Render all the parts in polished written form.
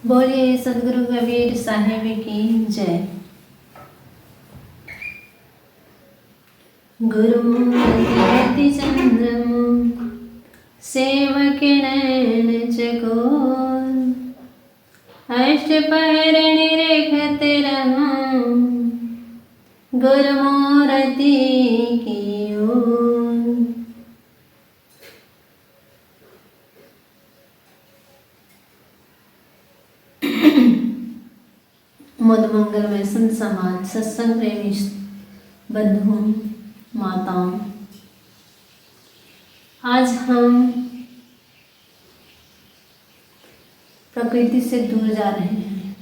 बोलिए सदगुरु कबीर साहिब की जय। गुरु रति चंद्रमुख सेवक नैन चकोर, अष्ट पहर निरेखत रहूं गुरुमूर्ति की ओर। मधुमंगल में संत समाज सत्संग प्रेमी बंधुओं माताओं, आज हम प्रकृति से दूर जा रहे हैं।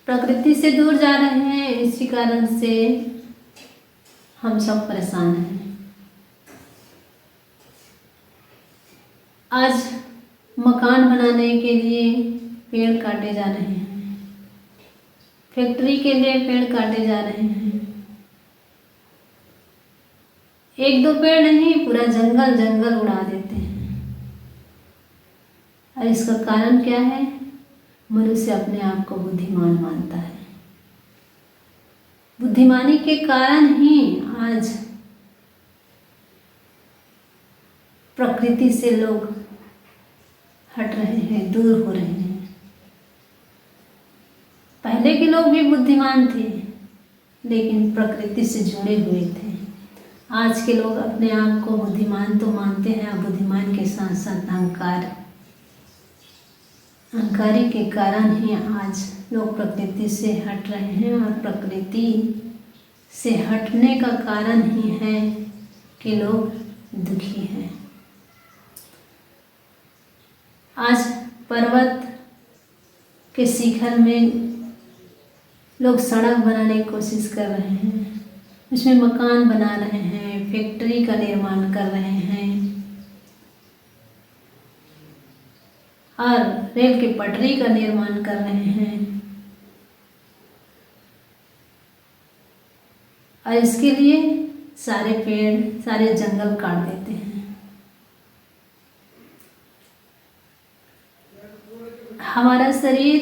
प्रकृति से दूर जा रहे हैं, इसी कारण से हम सब परेशान हैं। आज मकान बनाने के लिए पेड़ काटे जा रहे हैं, फैक्ट्री के लिए पेड़ काटे जा रहे हैं। एक दो पेड़ नहीं, पूरा जंगल जंगल उड़ा देते हैं। और इसका कारण क्या है? मनुष्य अपने आप को बुद्धिमान मानता है। बुद्धिमानी के कारण ही आज प्रकृति से लोग हट रहे हैं, दूर हो रहे हैं। पहले के लोग भी बुद्धिमान थे, लेकिन प्रकृति से जुड़े हुए थे। आज के लोग अपने आप को बुद्धिमान तो मानते हैं, और बुद्धिमान के साथ साथ अहंकारी के कारण ही आज लोग प्रकृति से हट रहे हैं। और प्रकृति से हटने का कारण ही है कि लोग दुखी हैं। आज पर्वत के शिखर में लोग सड़क बनाने की कोशिश कर रहे हैं, उसमें मकान बना रहे हैं, फैक्ट्री का निर्माण कर रहे हैं और रेल की पटरी का निर्माण कर रहे हैं। और इसके लिए सारे पेड़, सारे जंगल काट देते हैं। हमारा शरीर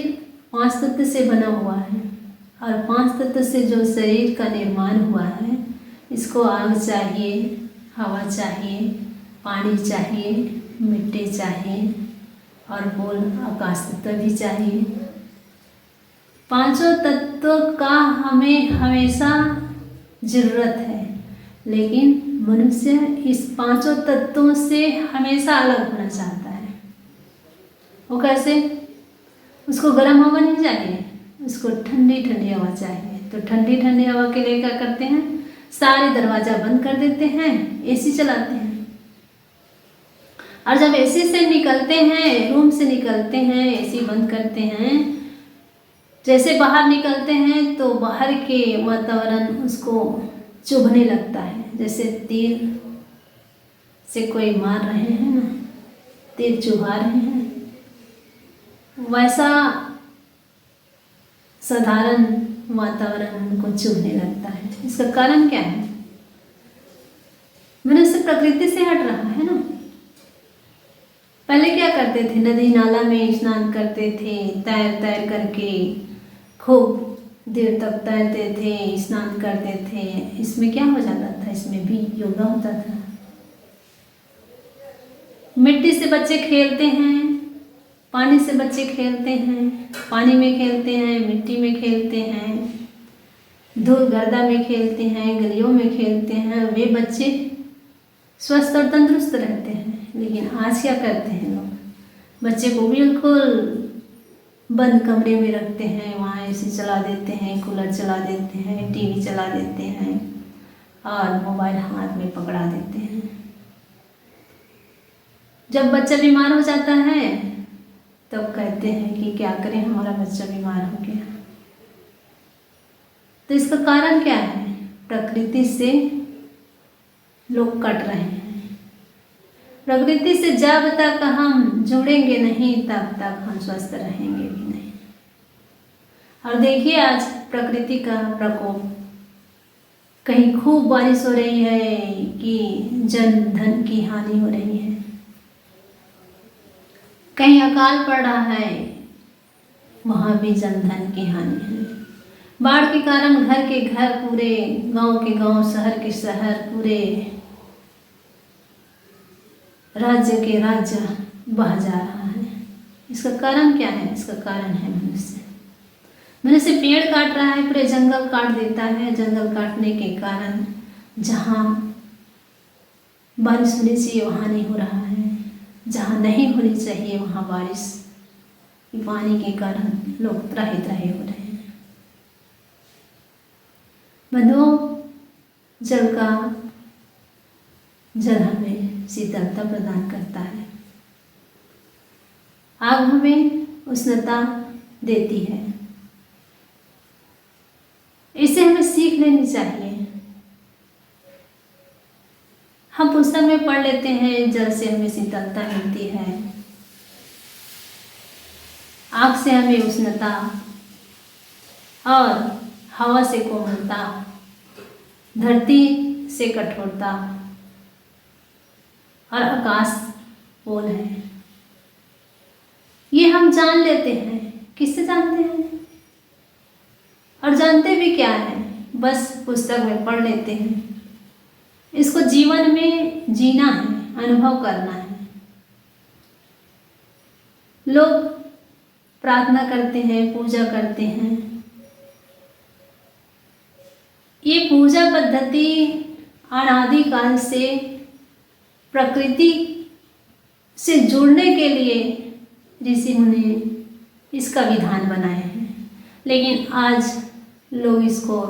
5 तत्व से बना हुआ है, और 5 तत्व से जो शरीर का निर्माण हुआ है, इसको आग चाहिए, हवा चाहिए, पानी चाहिए, मिट्टी चाहिए और बोल आकाश तत्व भी चाहिए। 5 तत्वों का हमें हमेशा ज़रूरत है, लेकिन मनुष्य इस 5 तत्वों से हमेशा अलग होना चाहता है। वो कैसे? उसको गर्म हवा नहीं चाहिए, उसको ठंडी ठंडी हवा चाहिए। तो ठंडी ठंडी हवा के लिए क्या करते हैं? सारे दरवाज़ा बंद कर देते हैं, एसी चलाते हैं। और जब एसी से निकलते हैं, रूम से निकलते हैं, एसी बंद करते हैं, जैसे बाहर निकलते हैं तो बाहर के वातावरण उसको चुभने लगता है। जैसे तीर से कोई मार रहे हैं ना, तीर चुभा रहे हैं, वैसा साधारण वातावरण उनको चुभने लगता है। इसका कारण क्या है? मनुष्य प्रकृति से हट रहा है ना। पहले क्या करते थे? नदी नाला में स्नान करते थे, तैर तैर करके खूब देर तक तैरते थे, स्नान करते थे। इसमें क्या हो जाता था? इसमें भी योगा होता था। मिट्टी से बच्चे खेलते हैं, पानी से बच्चे खेलते हैं, पानी में खेलते हैं, मिट्टी में खेलते हैं, धूल गर्दा में खेलते हैं, गलियों में खेलते हैं। वे बच्चे स्वस्थ और तंदुरुस्त रहते हैं। लेकिन आज क्या करते हैं लोग? बच्चे को बिल्कुल बंद कमरे में रखते हैं, वहाँ एसी चला देते हैं, कूलर चला देते हैं, टीवी चला देते हैं और मोबाइल हाथ में पकड़ा देते हैं। जब बच्चा बीमार हो जाता है तब कहते हैं कि क्या करें, हमारा बच्चा बीमार हो गया। तो इसका कारण क्या है? प्रकृति से लोग कट रहे हैं। प्रकृति से जब तक हम जुड़ेंगे नहीं, तब तक हम स्वस्थ रहेंगे भी नहीं। और देखिए आज प्रकृति का प्रकोप, कहीं खूब बारिश हो रही है कि जन धन की हानि हो रही है। कहीं अकाल पड़ रहा है, वहाँ भी जनधन की हानि है। बाढ़ के कारण घर के घर, पूरे गांव के गांव, शहर के शहर, पूरे राज्य के राज्य बह जा रहा है। इसका कारण क्या है? इसका कारण है मनुष्य। मनुष्य पेड़ काट रहा है, पूरे जंगल काट देता है। जंगल काटने के कारण जहाँ बारिश होनी चाहिए वहाँ नहीं हो रहा है, जहाँ नहीं होनी चाहिए वहाँ बारिश पानी के कारण लोग त्राही त्राही हो रहे हैं। बंधुओं, जल हमें शीतलता प्रदान करता है, आग हमें उष्णता देती है। इसे हमें सीख लेनी चाहिए। हम पुस्तक में पढ़ लेते हैं जल से हमें शीतलता मिलती है, आग से हमें उष्णता, और हवा से कोमलता, धरती से कठोरता, और आकाश पोल है। ये हम जान लेते हैं। किससे जानते हैं? और जानते भी क्या है? बस पुस्तक में पढ़ लेते हैं। इसको जीवन में जीना है, अनुभव करना है। लोग प्रार्थना करते हैं, पूजा करते हैं। ये पूजा पद्धति अनादिकाल से प्रकृति से जुड़ने के लिए ऋषि मुनि इसका विधान बनाए हैं, लेकिन आज लोग इसको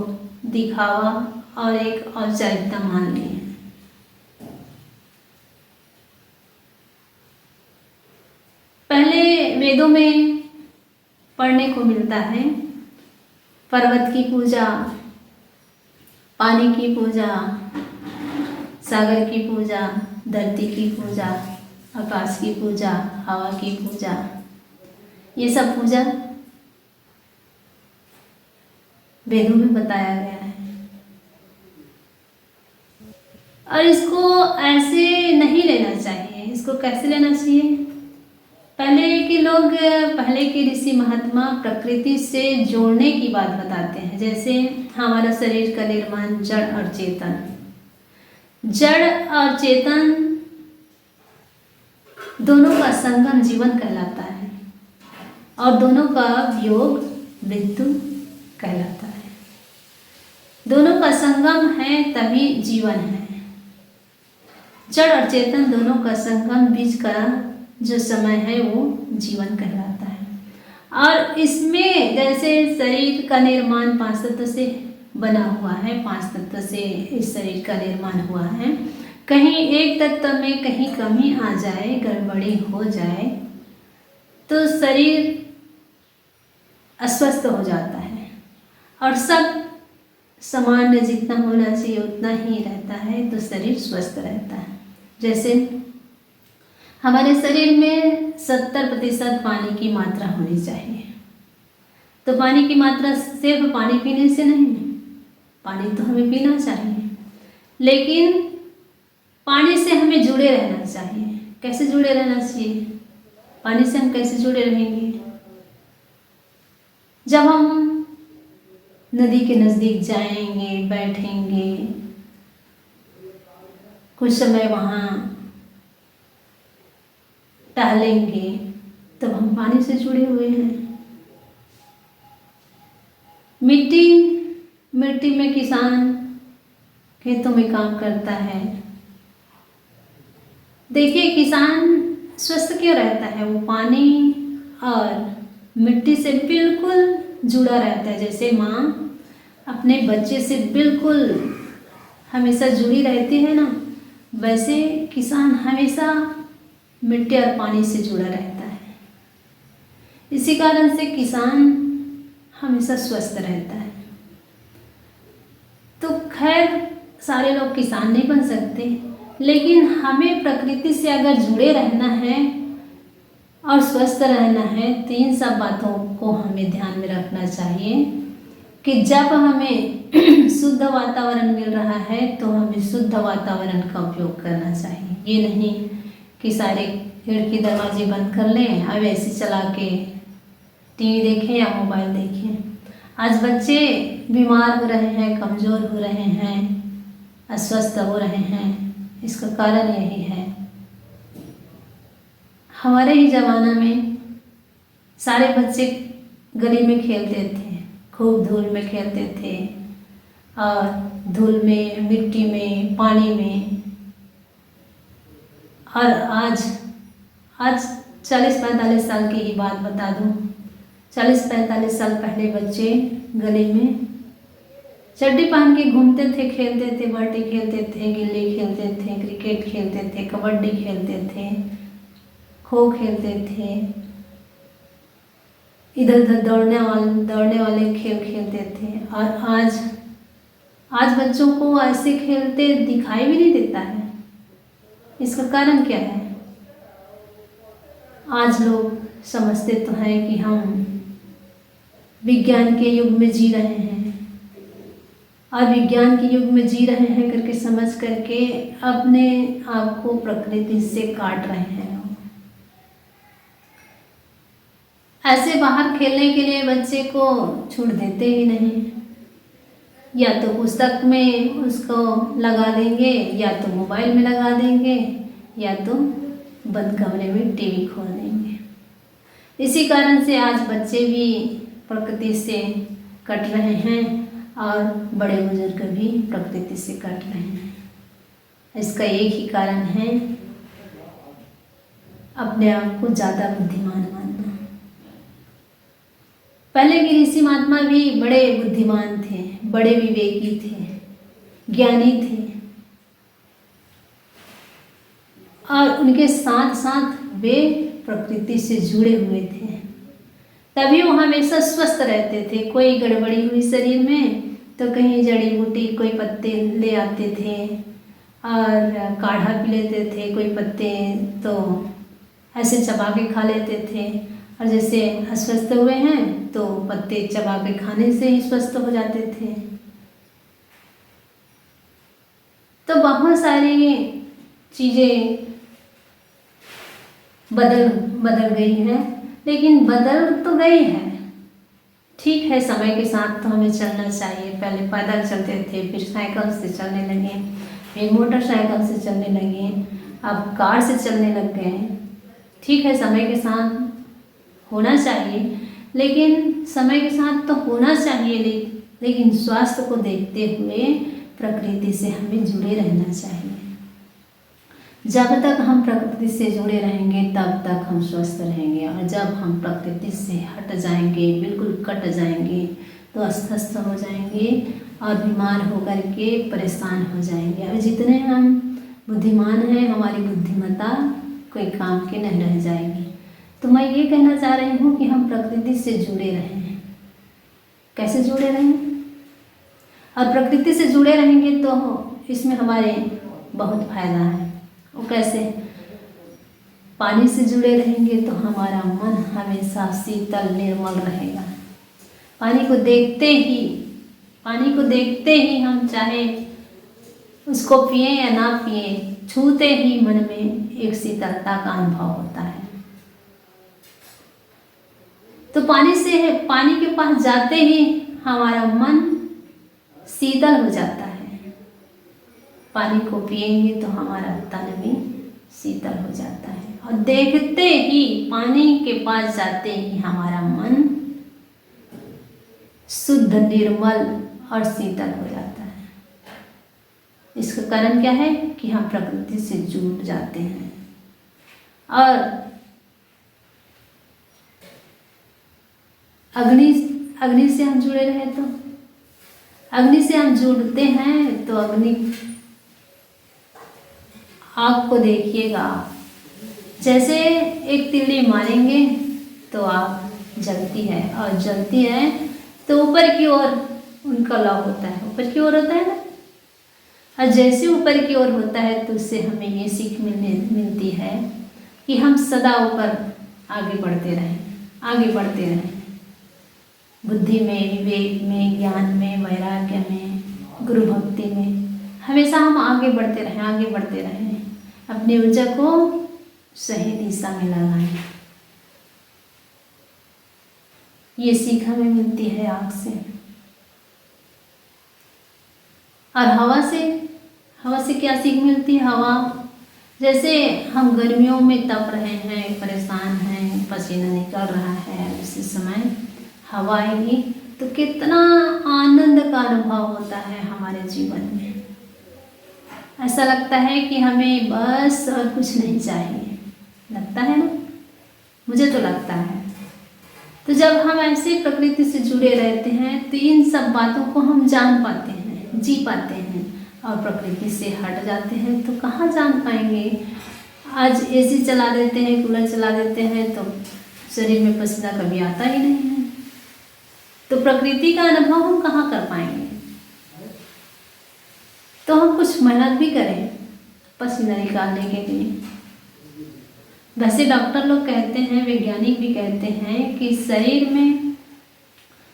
दिखावा और एक औपचारिकता मान लिए हैं। पहले वेदों में पढ़ने को मिलता है पर्वत की पूजा, पानी की पूजा, सागर की पूजा, धरती की पूजा, आकाश की पूजा, हवा की पूजा। ये सब पूजा वेदों में बताया गया है। और इसको ऐसे नहीं लेना चाहिए। इसको कैसे लेना चाहिए? पहले के ऋषि महात्मा प्रकृति से जोड़ने की बात बताते हैं। जैसे हमारा शरीर का निर्माण जड़ और चेतन, जड़ और चेतन दोनों का संगम जीवन कहलाता है, और दोनों का वियोग मृत्यु कहलाता है। दोनों का संगम है तभी जीवन है। जड़ और चेतन दोनों का संगम, बीच का जो समय है वो जीवन कहलाता है। और इसमें जैसे शरीर का निर्माण 5 तत्व से बना हुआ है, 5 तत्व से इस शरीर का निर्माण हुआ है। कहीं एक तत्व में कहीं कमी आ जाए, गड़बड़ी हो जाए तो शरीर अस्वस्थ हो जाता है, और सब सामान्य जितना होना चाहिए उतना ही रहता है तो शरीर स्वस्थ रहता है। जैसे हमारे शरीर में 70% पानी की मात्रा होनी चाहिए। तो पानी की मात्रा सिर्फ पानी पीने से नहीं, पानी तो हमें पीना चाहिए, लेकिन पानी से हमें जुड़े रहना चाहिए। कैसे जुड़े रहना चाहिए? पानी से हम कैसे जुड़े रहेंगे? जब हम नदी के नज़दीक जाएंगे, बैठेंगे, कुछ समय वहाँ टहलेंगे, तब हम पानी से जुड़े हुए हैं। मिट्टी में किसान खेतों में काम करता है। देखिए किसान स्वस्थ क्यों रहता है? वो पानी और मिट्टी से बिल्कुल जुड़ा रहता है। जैसे माँ अपने बच्चे से बिल्कुल हमेशा जुड़ी रहती है ना, वैसे किसान हमेशा मिट्टी और पानी से जुड़ा रहता है। इसी कारण से किसान हमेशा स्वस्थ रहता है। तो खैर सारे लोग किसान नहीं बन सकते, लेकिन हमें प्रकृति से अगर जुड़े रहना है और स्वस्थ रहना है तो इन सब बातों को हमें ध्यान में रखना चाहिए कि जब हमें शुद्ध वातावरण मिल रहा है तो हमें शुद्ध वातावरण का उपयोग करना चाहिए। ये नहीं कि सारे खिड़की दरवाजे बंद कर लें, अब ऐसे चला के टीवी देखें या मोबाइल देखें। आज बच्चे बीमार हो रहे हैं, कमज़ोर हो रहे हैं, अस्वस्थ हो रहे हैं। इसका कारण यही है। हमारे ही ज़माना में सारे बच्चे गली में खेलते थे, खूब धूल में खेलते थे, और धूल में, मिट्टी में, पानी में। और आज 40-45 साल की ही बात बता दूं, 40-45 साल पहले बच्चे गली में चड्डी पहन के घूमते थे, खेलते थे, बाटी खेलते थे, गिल्ली खेलते थे, क्रिकेट खेलते थे, कबड्डी खेलते थे, खो खेलते थे, इधर उधर दौड़ने वाले खेल खेलते थे। और आज बच्चों को ऐसे खेलते दिखाई भी नहीं देता है। इसका कारण क्या है? आज लोग समझते तो हैं कि हम विज्ञान के युग में जी रहे हैं, और विज्ञान के युग में जी रहे हैं करके समझ करके अपने आप को प्रकृति से काट रहे हैं। ऐसे बाहर खेलने के लिए बच्चे को छूट देते ही नहीं। या तो पुस्तक में उसको लगा देंगे, या तो मोबाइल में लगा देंगे, या तो बंद कमरे में टीवी खोल देंगे। इसी कारण से आज बच्चे भी प्रकृति से कट रहे हैं, और बड़े बुजुर्ग भी प्रकृति से कट रहे हैं। इसका एक ही कारण है, अपने आप को ज़्यादा बुद्धिमान मानना। पहले के ऋषि महात्मा भी बड़े बुद्धिमान थे, बड़े विवेकी थे, ज्ञानी थे, और उनके साथ साथ वे प्रकृति से जुड़े हुए थे, तभी वो हमेशा स्वस्थ रहते थे। कोई गड़बड़ी हुई शरीर में तो कहीं जड़ी बूटी, कोई पत्ते ले आते थे और काढ़ा पी लेते थे, कोई पत्ते तो ऐसे चबा के खा लेते थे। और जैसे अस्वस्थ हुए हैं तो पत्ते चबा के खाने से ही स्वस्थ हो जाते थे। तो बहुत सारी चीज़ें बदल गई हैं, लेकिन बदल तो गई है, ठीक है। समय के साथ तो हमें चलना चाहिए। पहले पैदल चलते थे, फिर साइकिल से चलने लगे, फिर मोटरसाइकिल से चलने लगे, अब कार से चलने लग गए। ठीक है, समय के साथ होना चाहिए, लेकिन समय के साथ तो होना चाहिए, लेकिन स्वास्थ्य को देखते हुए प्रकृति से हमें जुड़े रहना चाहिए। जब तक हम प्रकृति से जुड़े रहेंगे तब तक हम स्वस्थ रहेंगे, और जब हम प्रकृति से हट जाएंगे, बिल्कुल कट जाएंगे, तो अस्वस्थ हो जाएंगे और बीमार होकर के परेशान हो जाएंगे। और जितने हम बुद्धिमान हैं, हमारी बुद्धिमत्ता कोई काम की नहीं रह जाएगी। तो मैं ये कहना चाह रही हूँ कि हम प्रकृति से जुड़े रहें। कैसे जुड़े रहें? और प्रकृति से जुड़े रहेंगे तो इसमें हमारे बहुत फायदा है। वो कैसे? पानी से जुड़े रहेंगे तो हमारा मन हमेशा शीतल निर्मल रहेगा। पानी को देखते ही हम चाहे उसको पिए या ना पिए, छूते ही मन में एक शीतलता का अनुभव होता है। तो पानी के पास जाते ही हमारा मन शीतल हो जाता है। पानी को पिएंगे तो हमारा तन भी शीतल हो जाता है, और देखते ही पानी के पास जाते ही हमारा मन शुद्ध, निर्मल और शीतल हो जाता है। इसका कारण क्या है? कि हम प्रकृति से जुड़ जाते हैं। और अग्नि से हम जुड़े रहे तो अग्नि से हम जुड़ते हैं तो अग्नि, आग को देखिएगा, जैसे एक तिल्ली मारेंगे तो आग जलती है, और जलती है तो ऊपर की ओर उनका लौ होता है, ऊपर की ओर होता है ना। और जैसे ऊपर की ओर होता है तो उससे हमें ये सीख मिलती है कि हम सदा ऊपर आगे बढ़ते रहें, बुद्धि में, विवेक में, ज्ञान में, वैराग्य में, गुरु भक्ति में हमेशा हम आगे बढ़ते रहें। अपनी ऊर्जा को सही दिशा में लगाएं। ये सीख हमें मिलती है आग से। और हवा से क्या सीख मिलती है? हवा, जैसे हम गर्मियों में तप रहे हैं, परेशान हैं, पसीना निकल रहा है, उसी समय हवा आएगी तो कितना आनंद का अनुभव होता है हमारे जीवन में। ऐसा लगता है कि हमें बस और कुछ नहीं चाहिए, लगता है ना? मुझे तो लगता है। तो जब हम ऐसे प्रकृति से जुड़े रहते हैं तो इन सब बातों को हम जान पाते हैं, जी पाते हैं। और प्रकृति से हट जाते हैं तो कहाँ जान पाएंगे। आज एसी चला देते हैं, कूलर चला देते हैं तो शरीर में पसीना कभी आता ही नहीं है, तो प्रकृति का अनुभव हम कहाँ कर पाएंगे। तो हम कुछ मेहनत भी करें पसीना निकालने के लिए। वैसे डॉक्टर लोग कहते हैं, वैज्ञानिक भी कहते हैं कि शरीर में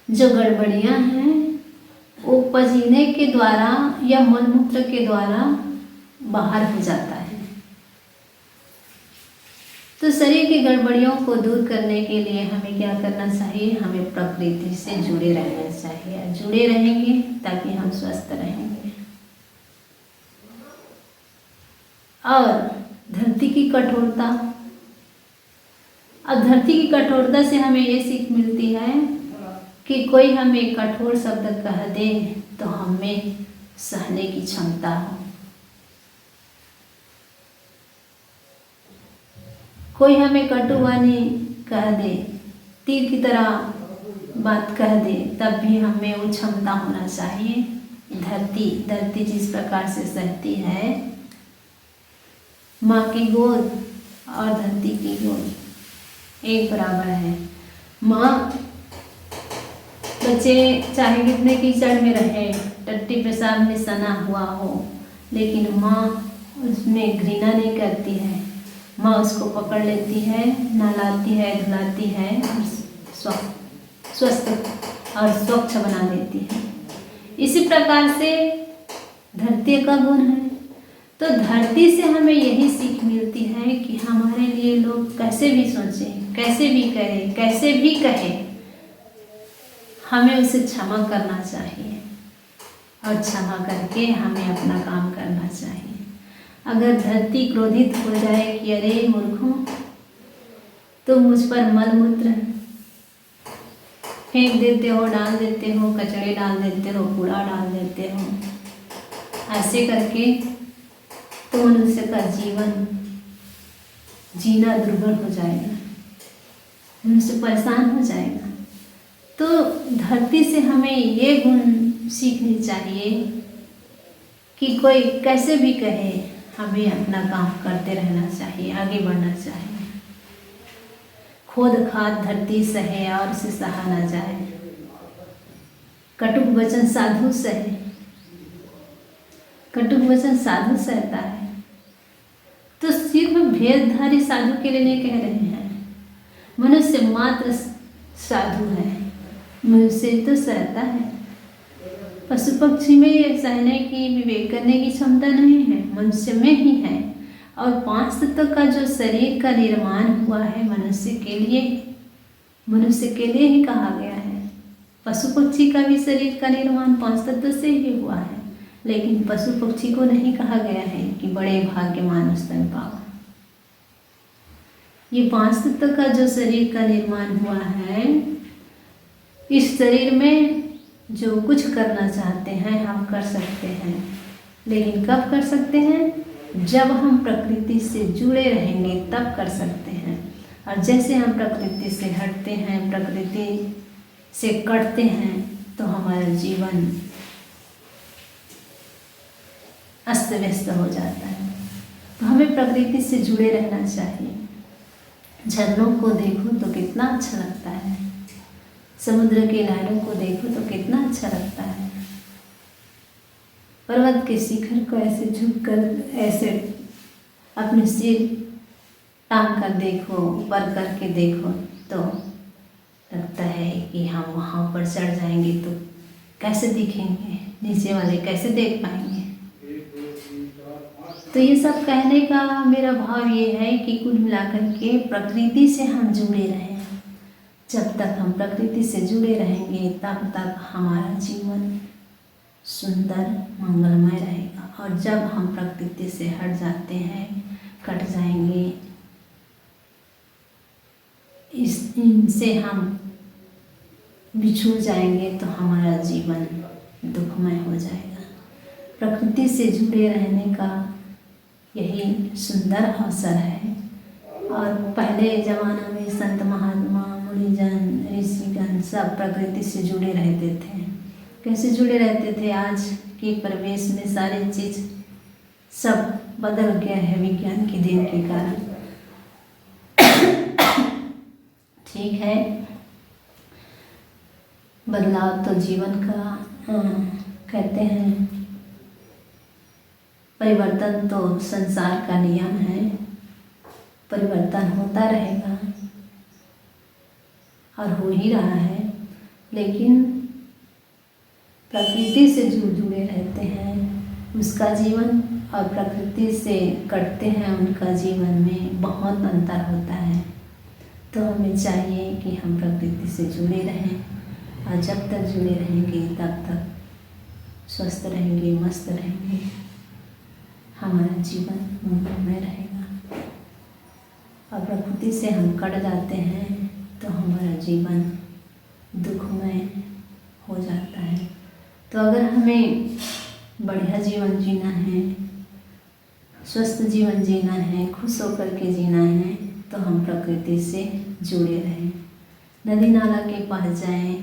जो गड़बड़ियाँ हैं वो पसीने के द्वारा या मलमूत्र के द्वारा बाहर हो जाता है। तो शरीर की गड़बड़ियों को दूर करने के लिए हमें क्या करना चाहिए? हमें प्रकृति से जुड़े रहना चाहिए। जुड़े रहेंगे ताकि हम स्वस्थ रहेंगे। और धरती की कठोरता, अब धरती की कठोरता से हमें ये सीख मिलती है कि कोई हमें कठोर शब्द कह दे तो हमें सहने की क्षमता हो। कोई हमें कटुवाणी कह दे, तीर की तरह बात कह दे, तब भी हमें वो क्षमता होना चाहिए। धरती जिस प्रकार से सहती है, माँ की गोद और धरती की गोद एक बराबर है। माँ, बच्चे चाहे कितने कीचड़ में रहे, टट्टी पेशाब में सना हुआ हो, लेकिन माँ उसमें घृणा नहीं करती है। माँ उसको पकड़ लेती है, नहलाती है, धुलाती है और स्वस्थ और स्वच्छ बना देती है। इसी प्रकार से धरती का गुण है। तो धरती से हमें यही सीख मिलती है कि हमारे लिए लोग कैसे भी सोचें, कैसे भी करें, कैसे भी कहें, हमें उसे क्षमा करना चाहिए और क्षमा करके हमें अपना काम करना चाहिए। अगर धरती क्रोधित हो जाए कि अरे मूर्खों, तो मुझ पर मलमूत्र फेंक देते हो, डाल देते हो, कचड़े डाल देते हो, कूड़ा डाल देते हो, ऐसे करके तो मनुष्य का जीवन जीना दुर्भर हो जाएगा, मनुष्य परेशान हो जाएगा। तो धरती से हमें ये गुण सीखनी चाहिए कि कोई कैसे भी कहे, हमें अपना काम करते रहना चाहिए, आगे बढ़ना चाहिए। खोद खाद धरती सहे और उसे सहा न जाए, कटुक वचन साधु सहे, कटुक वचन साधु सहता है। तो सिर्फ भेदधारी साधु के लिए नहीं कह रहे हैं, मनुष्य मात्र साधु है, मनुष्य तो सहता है। पशु पक्षी में ये सहने की, विवेक करने की क्षमता नहीं है, मनुष्य में ही है। और 5 तत्व का जो शरीर का निर्माण हुआ है मनुष्य के लिए ही कहा गया है। पशु पक्षी का भी शरीर का निर्माण 5 तत्व से ही हुआ है, लेकिन पशु पक्षी को नहीं कहा गया है कि बड़े भाग्यमान स्तन पाओ। ये 5 तत्व का जो शरीर का निर्माण हुआ है, इस शरीर में जो कुछ करना चाहते हैं हम कर सकते हैं, लेकिन कब कर सकते हैं? जब हम प्रकृति से जुड़े रहेंगे तब कर सकते हैं। और जैसे हम प्रकृति से हटते हैं, प्रकृति से कटते हैं, तो हमारा जीवन अस्त व्यस्त हो जाता है। तो हमें प्रकृति से जुड़े रहना चाहिए। झरनों को देखो तो कितना अच्छा लगता है, समुद्र की लहरों को देखो तो कितना अच्छा लगता है, पर्वत के शिखर को ऐसे झुककर, ऐसे अपने सिर टांग कर देखो, ऊपर करके देखो, तो लगता है कि हम वहाँ पर चढ़ जाएंगे तो कैसे दिखेंगे, नीचे वाले कैसे देख पाएंगे। तो ये सब कहने का मेरा भाव ये है कि कुल मिलाकर के प्रकृति से हम जुड़े रहें। जब तक हम प्रकृति से जुड़े रहेंगे तब तक हमारा जीवन सुंदर मंगलमय रहेगा। और जब हम प्रकृति से हट जाते हैं, कट जाएंगे, इनसे हम बिछुड़ जाएंगे तो हमारा जीवन दुखमय हो जाएगा। प्रकृति से जुड़े रहने का यही सुंदर अवसर है। और पहले ज़माना में संत महात्मा मुनिजन ऋषिगण सब प्रकृति से जुड़े रहते थे। कैसे जुड़े रहते थे? आज के परिवेश में सारी चीज़ सब बदल गया है विज्ञान की देन के कारण। ठीक है, बदलाव तो जीवन का कहते हैं, परिवर्तन तो संसार का नियम है। परिवर्तन होता रहेगा और हो ही रहा है। लेकिन प्रकृति से जो जुड़े रहते हैं उसका जीवन और प्रकृति से कटते हैं उनका जीवन में बहुत अंतर होता है। तो हमें चाहिए कि हम प्रकृति से जुड़े रहें और जब तक जुड़े रहेंगे तब तक स्वस्थ रहेंगे, मस्त रहेंगे, हमारा जीवन मंगलमय रहेगा। और प्रकृति से हम कट जाते हैं तो हमारा जीवन दुखमय हो जाता है। तो अगर हमें बढ़िया जीवन जीना है, स्वस्थ जीवन जीना है, खुश होकर के जीना है, तो हम प्रकृति से जुड़े रहें। नदी नाला के पास जाएं,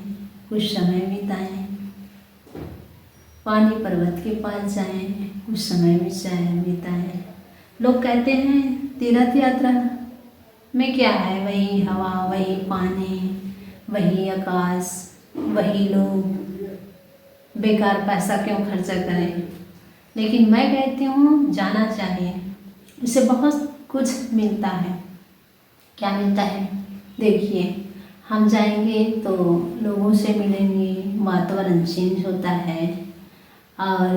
कुछ समय बिताएं, पानी पर्वत के पास जाएं, कुछ समय बिताएं। लोग कहते हैं तीर्थ यात्रा में क्या है, वही हवा, वही पानी, वही आकाश, वही लोग, बेकार पैसा क्यों खर्चा करें। लेकिन मैं कहती हूँ जाना चाहिए, इससे बहुत कुछ मिलता है। क्या मिलता है? देखिए, हम जाएंगे तो लोगों से मिलेंगे, वातावरण चेंज होता है। और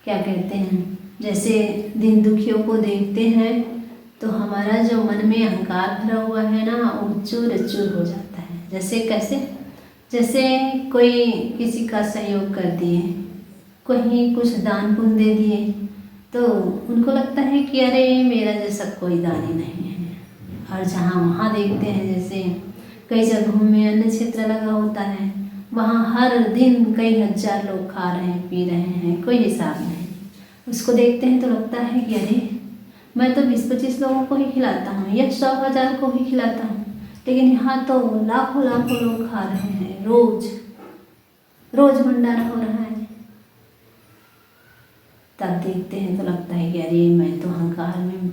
क्या कहते हैं, जैसे दिन दुखियों को देखते हैं तो हमारा जो मन में अहंकार भरा हुआ है ना, वो चूर चूर हो जाता है। जैसे कैसे? जैसे कोई किसी का सहयोग कर दिए, कहीं कुछ दान पुण्य दे दिए, तो उनको लगता है कि अरे मेरा जैसा कोई दानी नहीं है। और जहाँ वहाँ देखते हैं, जैसे कई जगहों में अन्न क्षेत्र लगा होता है, वहाँ हर दिन कई हजार लोग खा रहे हैं, पी रहे हैं, कोई हिसाब नहीं। उसको देखते हैं तो लगता है कि अरे मैं तो 20-25 लोगों को ही खिलाता हूँ या 100,000 को ही खिलाता हूँ, लेकिन यहाँ तो लाखों लाखों लोग खा रहे हैं, रोज रोज भंडारा हो रहा है। तब देखते हैं तो लगता है कि अरे मैं तो अहंकार में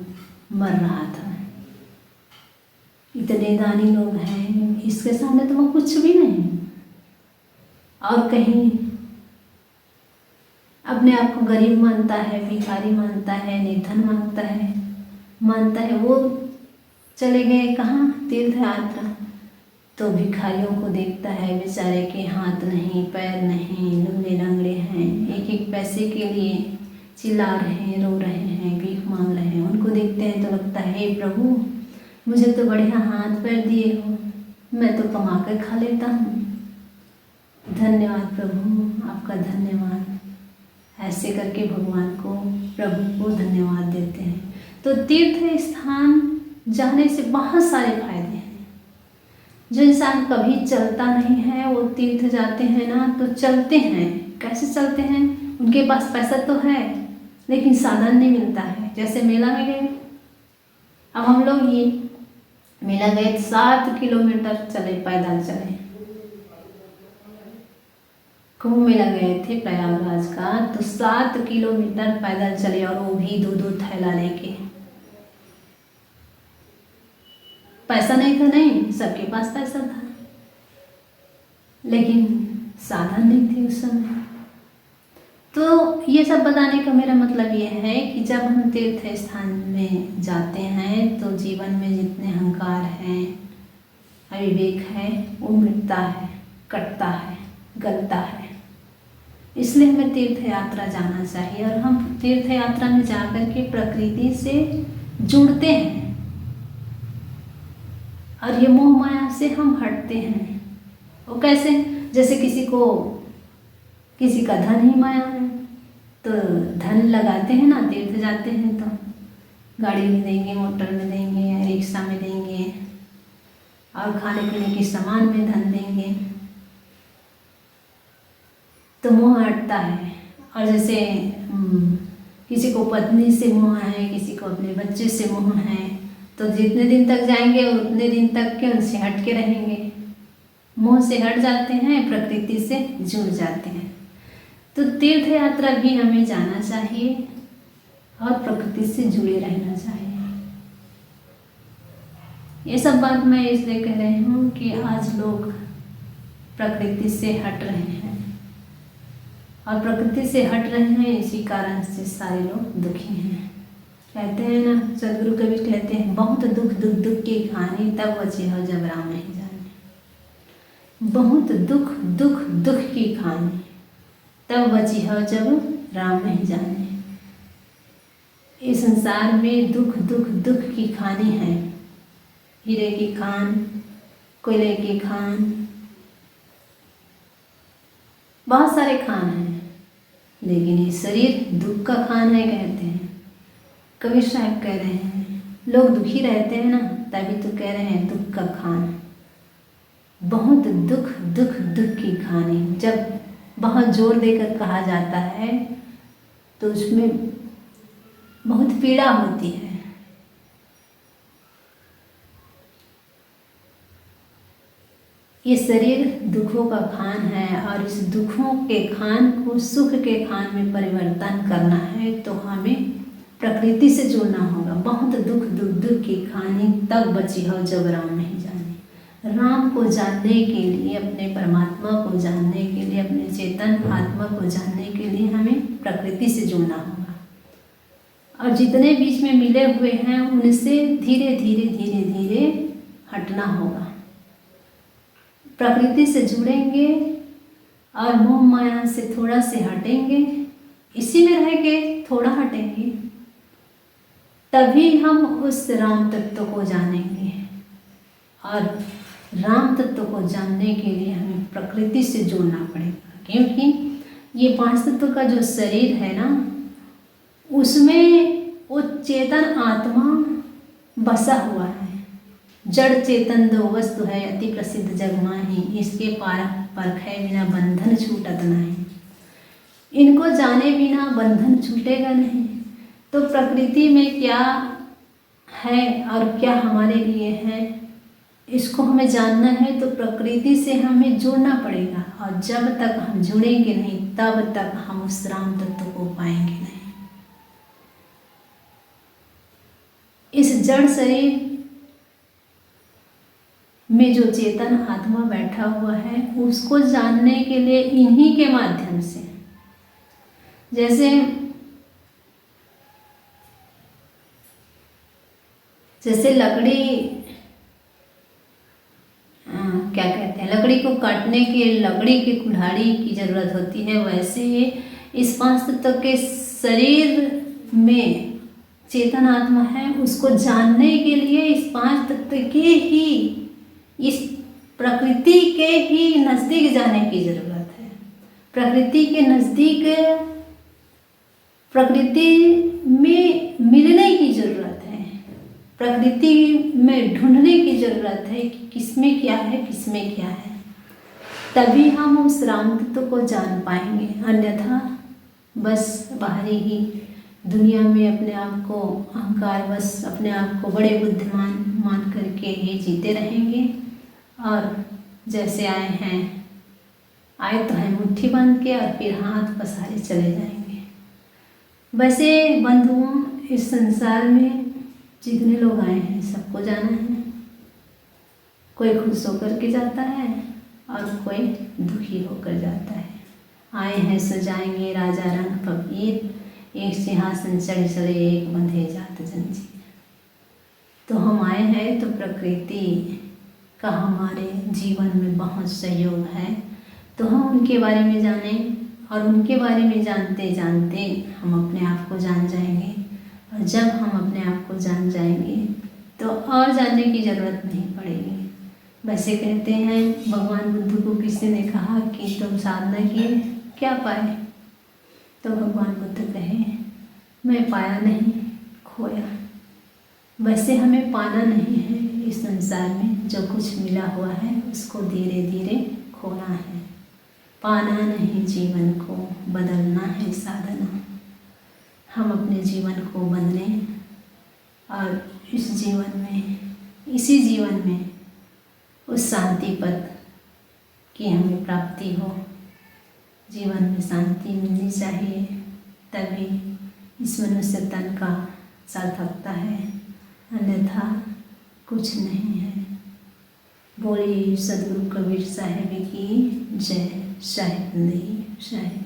मर रहा था, इतने दानी लोग हैं, इसके सामने तो वो कुछ भी नहीं। और कहीं अपने आप को गरीब मानता है, भिखारी मानता है, निर्धन मानता है। वो चले गए कहाँ? तीर्थ यात्रा। तो भिखारियों को देखता है, बेचारे के हाथ नहीं, पैर नहीं, लंगड़े लंगड़े हैं, एक एक पैसे के लिए चिल्ला रहे हैं, रो रहे हैं, भीख मांग रहे हैं। उनको देखते हैं तो लगता है हे प्रभु, मुझे तो बढ़िया हाथ पैर दिए हो, मैं तो कमा कर खा लेता हूँ। धन्यवाद प्रभु, आपका धन्यवाद। ऐसे करके भगवान को, प्रभु को धन्यवाद देते हैं। तो तीर्थ स्थान जाने से बहुत सारे फायदे हैं। जो इंसान कभी चलता नहीं है वो तीर्थ जाते हैं ना, तो चलते हैं। कैसे चलते हैं? उनके पास पैसा तो है लेकिन साधन नहीं मिलता है। जैसे मेला में गए, अब हम लोग ये मेला गए 7 किलोमीटर चले, पैदल चले। कुंभ मेला गए थे प्रयागराज का, तो 7 किलोमीटर पैदल चले, और वो भी 2-2 थैला लेके। पैसा नहीं था, नहीं, सबके पास पैसा था, लेकिन साधन नहीं थे उस समय। तो ये सब बताने का मेरा मतलब ये है कि जब हम तीर्थ स्थान में जाते हैं तो जीवन में जितने अहंकार हैं, अविवेक है, वो मिटता है, कटता है, गलता है। इसलिए हमें तीर्थ यात्रा जाना चाहिए और हम तीर्थ यात्रा में जाकर के प्रकृति से जुड़ते हैं और ये मोह माया से हम हटते हैं। वो कैसे? जैसे किसी का धन ही माया है तो धन लगाते हैं ना, तीर्थ जाते हैं तो गाड़ी में देंगे, मोटर में देंगे, रिक्शा में देंगे और खाने पीने के सामान में धन देंगे तो मोह हटता है। और जैसे किसी को पत्नी से मोह है, किसी को अपने बच्चे से मोह है, तो जितने दिन तक जाएंगे उतने दिन तक के उनसे हट के रहेंगे, मोह से हट जाते हैं, प्रकृति से जुड़ जाते हैं। तो तीर्थ यात्रा भी हमें जाना चाहिए और प्रकृति से जुड़े रहना चाहिए। ये सब बात मैं इसलिए कह रही हूँ कि आज लोग प्रकृति से हट रहे हैं और प्रकृति से हट रहे हैं, इसी कारण से सारे लोग दुखी हैं। कहते हैं ना, सदगुरु कवि कहते हैं, बहुत दुख दुख दुख की कहानी तब बचे हो जब राम नहीं जाने। बहुत दुख दुख दुख की कहानी तब बची हो जब राम नहीं जाने। इस संसार में दुख दुख दुख की खानी है। हीरे की खान, कोयले की खान, बहुत सारे खान हैं, लेकिन ये शरीर दुख का खान है कहते हैं। कबीर साहब कह रहे हैं, लोग दुखी रहते हैं ना, तभी तो कह रहे हैं दुख का खान। बहुत दुख दुख दुख की खानी। जब बहुत जोर देकर कहा जाता है तो उसमें बहुत पीड़ा होती है। ये शरीर दुखों का खान है और इस दुखों के खान को सुख के खान में परिवर्तन करना है तो हमें प्रकृति से जुड़ना होगा। बहुत दुख दुख दुख की कहानी तब बची हो जब राम नहीं जाने। राम को जानने के लिए, अपने परमात्मा को जानने के लिए, अपने चेतन आत्मा को जानने के लिए हमें प्रकृति से जुड़ना होगा और जितने बीच में मिले हुए हैं उनसे धीरे धीरे धीरे धीरे हटना होगा। प्रकृति से जुड़ेंगे और मोह माया से थोड़ा से हटेंगे, इसी में रह के थोड़ा हटेंगे, तभी हम उस राम तत्व को जानेंगे। और राम तत्व को जानने के लिए हमें प्रकृति से जुड़ना पड़ेगा, क्योंकि ये पांच तत्व का जो शरीर है ना, उसमें वो चेतन आत्मा बसा हुआ है। जड़ चेतन दो वस्तु है, अति प्रसिद्ध जग माही, इसके परखै बिना बंधन छूटत नहीं। इनको जाने बिना बंधन छूटेगा नहीं। तो प्रकृति में क्या है और क्या हमारे लिए है, इसको हमें जानना है तो प्रकृति से हमें जुड़ना पड़ेगा। और जब तक हम जुड़ेंगे नहीं तब तक हम उस राम तत्व को पाएंगे नहीं। इस जड़ शरीर में जो चेतन आत्मा बैठा हुआ है उसको जानने के लिए इन्हीं के माध्यम से, जैसे लकड़ी, क्या कहते हैं, लकड़ी को काटने के लकड़ी की कुल्हाड़ी की जरूरत होती है, वैसे ही इस पांच तत्व के शरीर में चेतन आत्मा है, उसको जानने के लिए इस पांच तत्व के ही, इस प्रकृति के ही नज़दीक जाने की जरूरत है। प्रकृति के नज़दीक, प्रकृति में मिलने की जरूरत है, प्रकृति में ढूंढने की जरूरत है कि किसमें क्या है, किसमें क्या है। तभी हम उस राम तत्व को जान पाएंगे। अन्यथा बस बाहरी ही दुनिया में अपने आप को अहंकार, बस अपने आप को बड़े बुद्धिमान मान करके ही जीते रहेंगे। और जैसे आए तो हैं मुट्ठी बांध के और फिर हाथ पसारे चले जाएंगे। वैसे बंधुओं, इस संसार में जितने लोग आए हैं सबको जाना है। कोई खुश होकर के जाता है और कोई दुखी होकर जाता है। आए हैं सो जाएंगे राजा रंग फकीर, एक सिंहासन चढ़ चढ़े एक बंधे जात जंजीर। तो हम आए हैं तो प्रकृति का हमारे जीवन में बहुत सहयोग है, तो हम उनके बारे में जानें, और उनके बारे में जानते जानते हम अपने आप को जान जाएंगे। और जब हम अपने आप को जान जाएंगे तो और जानने की ज़रूरत नहीं पड़ेगी। वैसे कहते हैं भगवान बुद्ध को किसी ने कहा कि तुम साधना किए क्या पाए, तो भगवान बुद्ध कहे मैं पाया नहीं, खोया। वैसे हमें पाना नहीं है इस संसार में, जो कुछ मिला हुआ है उसको धीरे धीरे खोना है। पाना नहीं जीवन को, बदलना है साधना। हम अपने जीवन को बदलें और इस जीवन में, इसी जीवन में उस शांति पद की हमें प्राप्ति हो। जीवन में शांति मिलनी चाहिए, तभी इस मनुष्य तन का सार्थकता है, अन्यथा कुछ नहीं है। बोलिए सदगुरु कबीर साहिब की जय। शाहिद नहीं शाहिद।